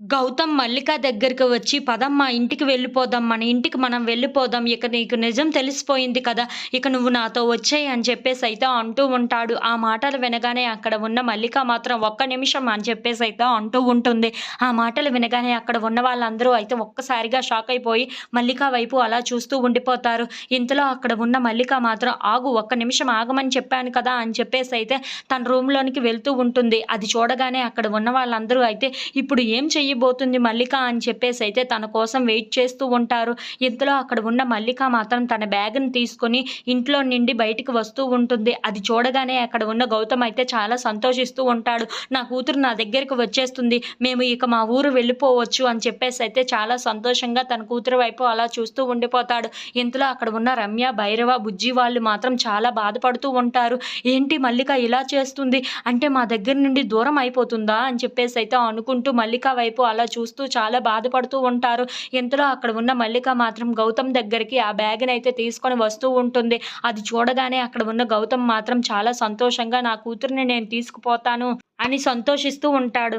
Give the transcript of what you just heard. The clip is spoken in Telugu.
గౌతమ్ మల్లిక దగ్గరికి వచ్చి, "పదమ్మా ఇంటికి వెళ్ళిపోదాం. మన ఇంటికి మనం వెళ్ళిపోదాం. ఇక నీకు నిజం తెలిసిపోయింది కదా! ఇక నువ్వు నాతో వచ్చేయి" అని చెప్పేసైతే అంటూ ఉంటాడు. ఆ మాటలు వినగానే అక్కడ ఉన్న మల్లిక మాత్రం "ఒక్క నిమిషం" అని చెప్పేసైతే అంటూ ఉంటుంది. ఆ మాటలు వినగానే అక్కడ ఉన్న వాళ్ళందరూ అయితే ఒక్కసారిగా షాక్ అయిపోయి మల్లిక వైపు అలా చూస్తూ ఉండిపోతారు. ఇంతలో అక్కడ ఉన్న మల్లిక మాత్రం "ఆగు, ఒక్క నిమిషం ఆగమని చెప్పాను కదా!" అని చెప్పేసైతే తన రూమ్‌లోనికి వెళ్తూ ఉంటుంది. అది చూడగానే అక్కడ ఉన్న వాళ్ళందరూ అయితే ఇప్పుడు ఏం చెయ్యబోతుంది మల్లిక అని చెప్పేసైతే తన కోసం వెయిట్ చేస్తూ ఉంటారు. ఇంతలో అక్కడ ఉన్న మల్లిక మాత్రం తన బ్యాగ్‌ని తీసుకొని ఇంట్లో నుండి బయటికి వస్తూ ఉంటుంది. అది చూడగానే అక్కడ ఉన్న గౌతమ్ అయితే చాలా సంతోషిస్తూ ఉంటాడు. నా కూతురు నా దగ్గరికి వచ్చేస్తుంది. మేము ఇక మా ఊరు వెళ్ళిపోవచ్చు అని చెప్పేసైతే చాలా సంతోషంగా తన కూతురు వైపు అలా చూస్తూ ఉండిపోతాడు. ఇంతలో అక్కడ ఉన్న రమ్య, భైరవ, బుజ్జి వాళ్ళు మాత్రం చాలా బాధపడుతూ ఉంటారు. ఏంటి మల్లిక ఇలా చేస్తుంది? అంటే మా దగ్గర నుండి దూరం అయిపోతుందా? అని చెప్పేసైతే అనుకుంటూ మల్లిక వైపు అలా చూస్తూ చాలా బాధపడుతూ ఉంటారు. ఇంతలో అక్కడ ఉన్న మల్లిక మాత్రం గౌతమ్ దగ్గరికి ఆ బ్యాగ్‌నైతే తీసుకొని వస్తూ ఉంటుంది. అది చూడగానే అక్కడ ఉన్న గౌతమ్ మాత్రం చాలా సంతోషంగా నా కూతురిని నేను తీసుకుపోతాను అని సంతోషిస్తూ ఉంటాడు.